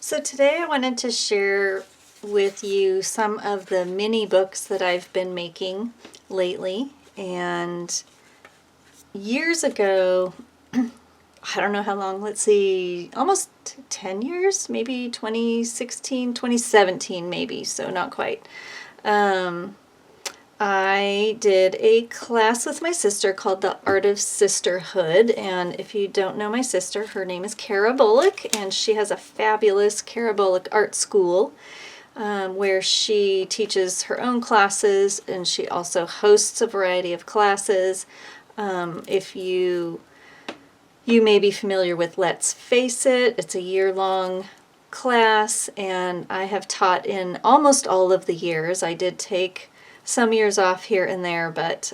So today I wanted to share with you some of the mini books that I've been making lately. And years ago, I don't know how long, let's see, almost 10 years, maybe 2016, 2017 maybe, so not quite. I did a class with my sister called The Art of Sisterhood, and if you don't know my sister, her name is Kara Bullock, and she has a fabulous Kara Bullock art school where she teaches her own classes, and she also hosts a variety of classes. If you may be familiar with Let's Face It, it's a year-long class, and I have taught in almost all of the years. I did take some years off here and there, but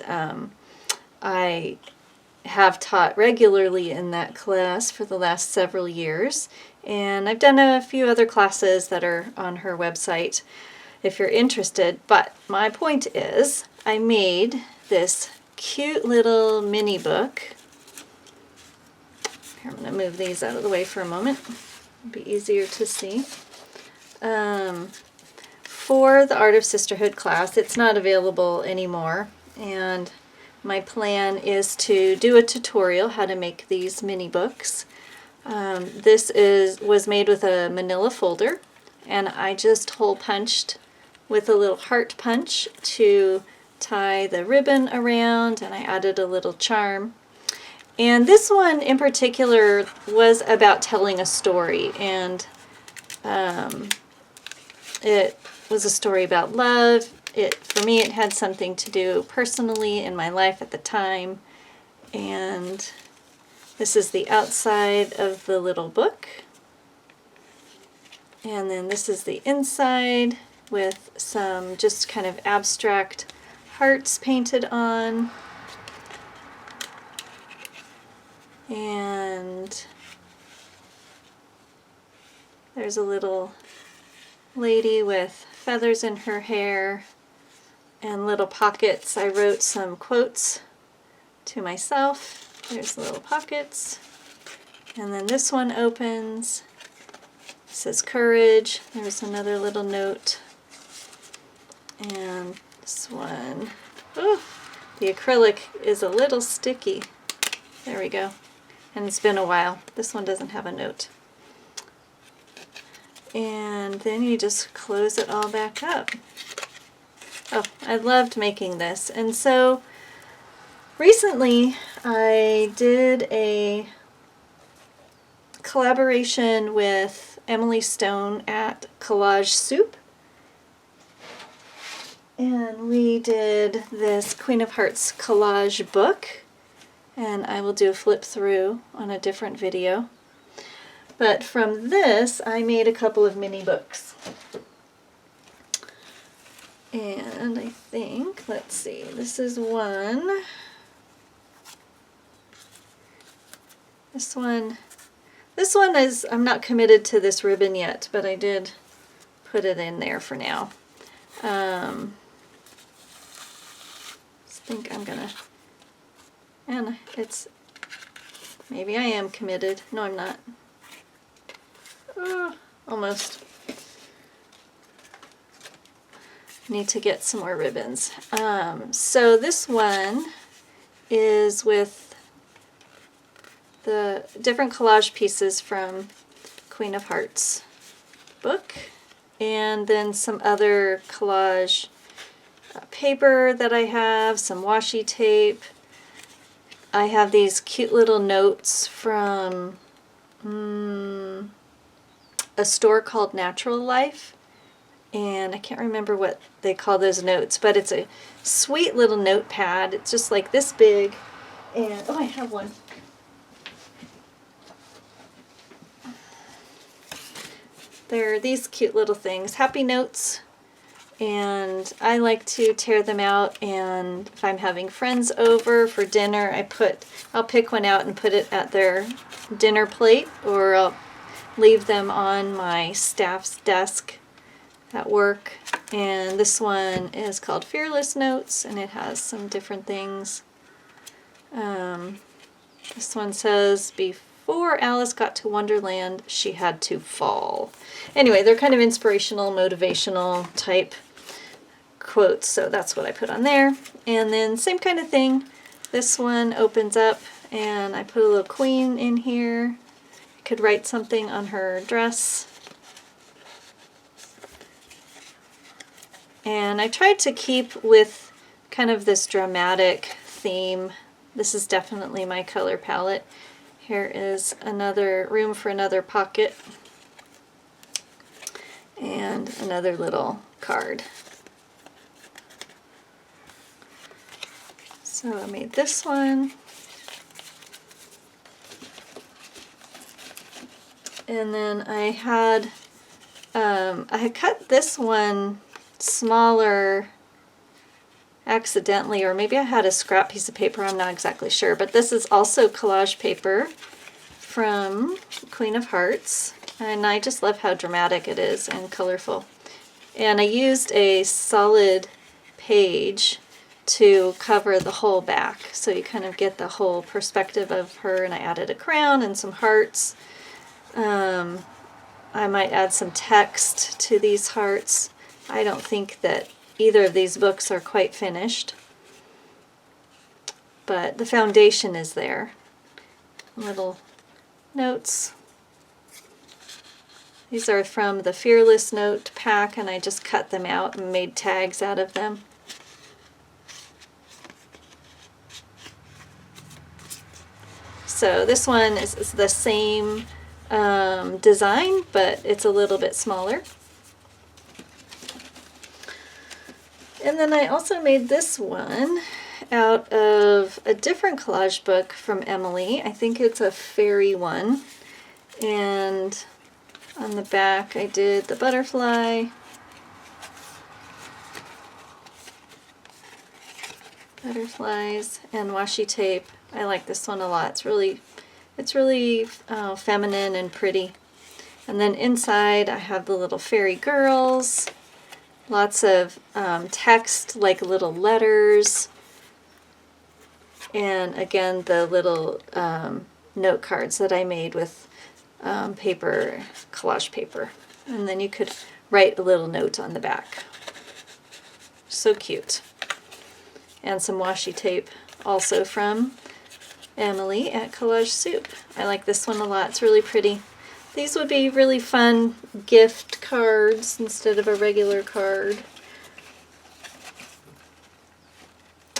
I have taught regularly in that class for the last several years, and I've done a few other classes that are on her website if you're interested. But my point is, I made this cute little mini book. Here, I'm going to move these out of the way for a moment. It'll be easier to see. For the Art of Sisterhood class, it's not available anymore, and my plan is to do a tutorial how to make these mini books. This was made with a manila folder, and I just hole punched with a little heart punch to tie the ribbon around, and I added a little charm. And this one in particular was about telling a story, and it was a story about love. For me, it had something to do personally in my life at the time. And this is the outside of the little book. And then this is the inside with some just kind of abstract hearts painted on. And there's a little lady with feathers in her hair and little pockets. I wrote some quotes to myself. There's little pockets. And then this one opens. It says courage. There's another little note. And this one, oh, the acrylic is a little sticky. There we go. And it's been a while. This one doesn't have a note. And then you just close it all back up. Oh, I loved making this. And so recently I did a collaboration with Emily Stone at Collage Soup. And we did this Queen of Hearts collage book. And I will do a flip through on a different video. But from this, I made a couple of mini books. And I think, let's see, this is one. This one is, I'm not committed to this ribbon yet, but I did put it in there for now. I think I'm gonna, and it's, maybe I am committed. No, I'm not. Almost. Need to get some more ribbons. So this one is with the different collage pieces from Queen of Hearts book, and then some other collage paper that I have, some washi tape. I have these cute little notes from a store called Natural Life, and I can't remember what they call those notes, but it's a sweet little notepad. It's just like this big, and oh, I have one. They're these cute little things, happy notes, and I like to tear them out, and if I'm having friends over for dinner, I'll pick one out and put it at their dinner plate, or I'll leave them on my staff's desk at work. And this one is called Fearless Notes, and it has some different things. This one says, before Alice got to Wonderland, she had to fall. Anyway, they're kind of inspirational, motivational type quotes, so that's what I put on there. And then same kind of thing. This one opens up and I put a little queen in here. I could write something on her dress. And I tried to keep with kind of this dramatic theme. This is definitely my color palette. Here is another room for another pocket and another little card. So I made this one. And then I had cut this one smaller accidentally, or maybe I had a scrap piece of paper, I'm not exactly sure, but this is also collage paper from Queen of Hearts, and I just love how dramatic it is and colorful. And I used a solid page to cover the whole back, so you kind of get the whole perspective of her, and I added a crown and some hearts. I might add some text to these hearts. I don't think that either of these books are quite finished, but the foundation is there. Little notes. These are from the Fearless Note pack, and I just cut them out and made tags out of them. So this one is the same design, but it's a little bit smaller. And then I also made this one out of a different collage book from Emily. I think it's a fairy one. And on the back I did the butterfly, butterflies, and washi tape. I like this one a lot. It's really feminine and pretty. And then inside I have the little fairy girls. Lots of text, like little letters, and again the little note cards that I made with paper, collage paper. And then you could write a little note on the back. So cute. And some washi tape also from Emily at Collage Soup. I like this one a lot. It's really pretty. These would be really fun gift cards instead of a regular card.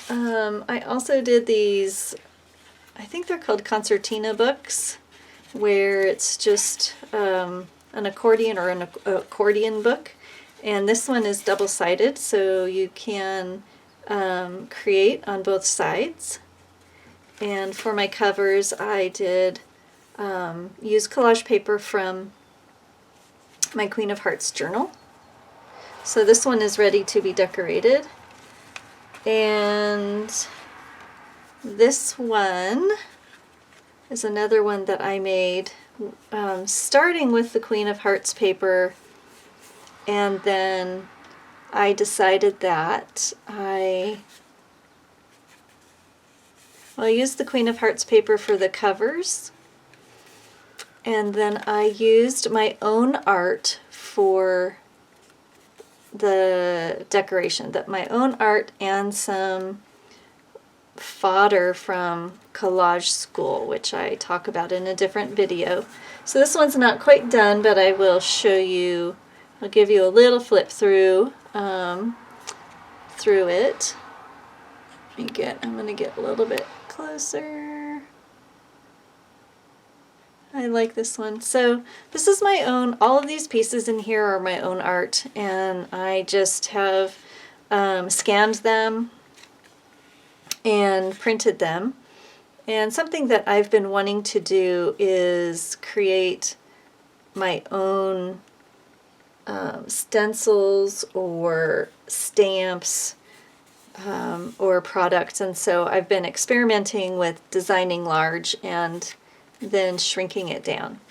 I also did these, I think they're called concertina books, where it's just an accordion or an accordion book. And this one is double-sided, so you can create on both sides. And for my covers, I did use collage paper from my Queen of Hearts journal. So this one is ready to be decorated. And this one is another one that I made starting with the Queen of Hearts paper, and then I decided that I used the Queen of Hearts paper for the covers, and then I used my own art for the decoration, my own art and some fodder from collage school, which I talk about in a different video. So this one's not quite done, but I will show you, I'll give you a little flip through it. I'm going to get a little bit closer. I like this one. So this is my own, all of these pieces in here are my own art, and I just have scanned them and printed them. And something that I've been wanting to do is create my own stencils or stamps or products, and so I've been experimenting with designing large and then shrinking it down.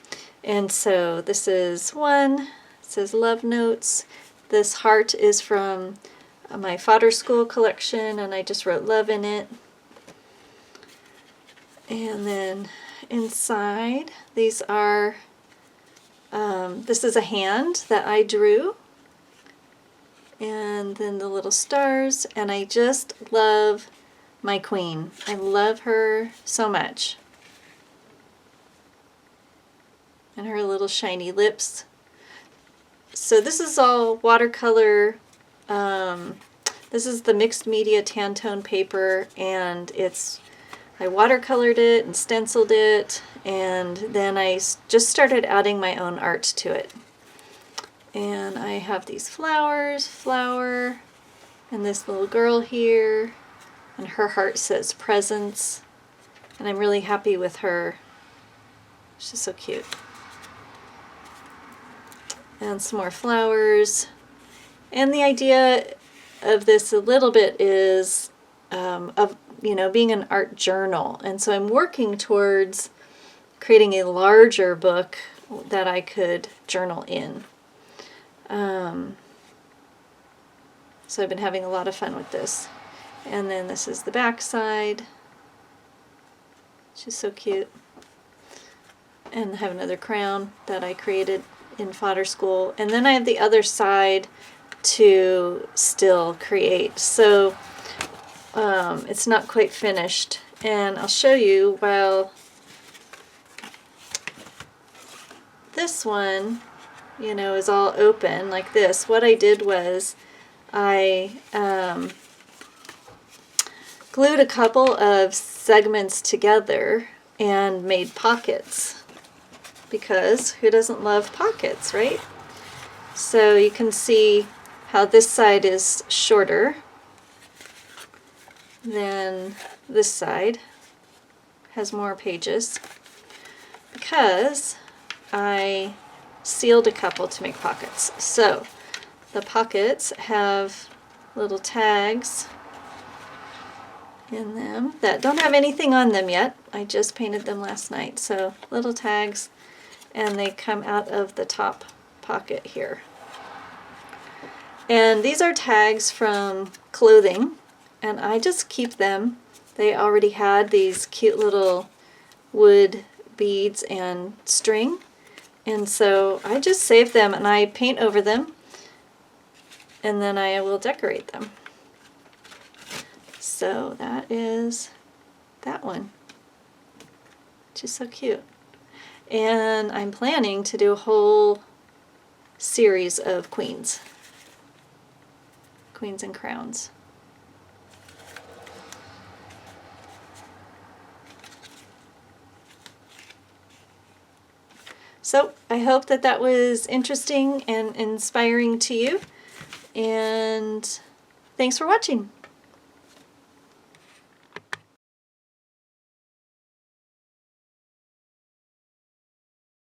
And so this is one, it says Love Notes. This heart is from my fodder school collection, and I just wrote love in it. And then inside, these are, this is a hand that I drew. And then the little stars, and I just love my queen. I love her so much. And her little shiny lips. So this is all watercolor. This is the mixed media Tantone paper, and I watercolored it and stenciled it, and then I just started adding my own art to it. And I have these flowers, flower, and this little girl here, and her heart says presents, and I'm really happy with her. She's so cute. And some more flowers. And the idea of this a little bit is being an art journal. And so I'm working towards creating a larger book that I could journal in. So I've been having a lot of fun with this. And then this is the back side. She's so cute. And I have another crown that I created in fodder school. And then I have the other side to still create. So it's not quite finished. And I'll show you while this one, is all open like this. What I did was I glued a couple of segments together and made pockets, because who doesn't love pockets, right? So you can see how this side is shorter than this side, has more pages, because I sealed a couple to make pockets. So the pockets have little tags in them that don't have anything on them yet. I just painted them last night. So little tags, and they come out of the top pocket here. And these are tags from clothing, and I just keep them. They already had these cute little wood beads and string, and so I just save them and I paint over them, and then I will decorate them. So that is that one, which is so cute. And I'm planning to do a whole series of queens and crowns. So I hope that that was interesting and inspiring to you, and thanks for watching.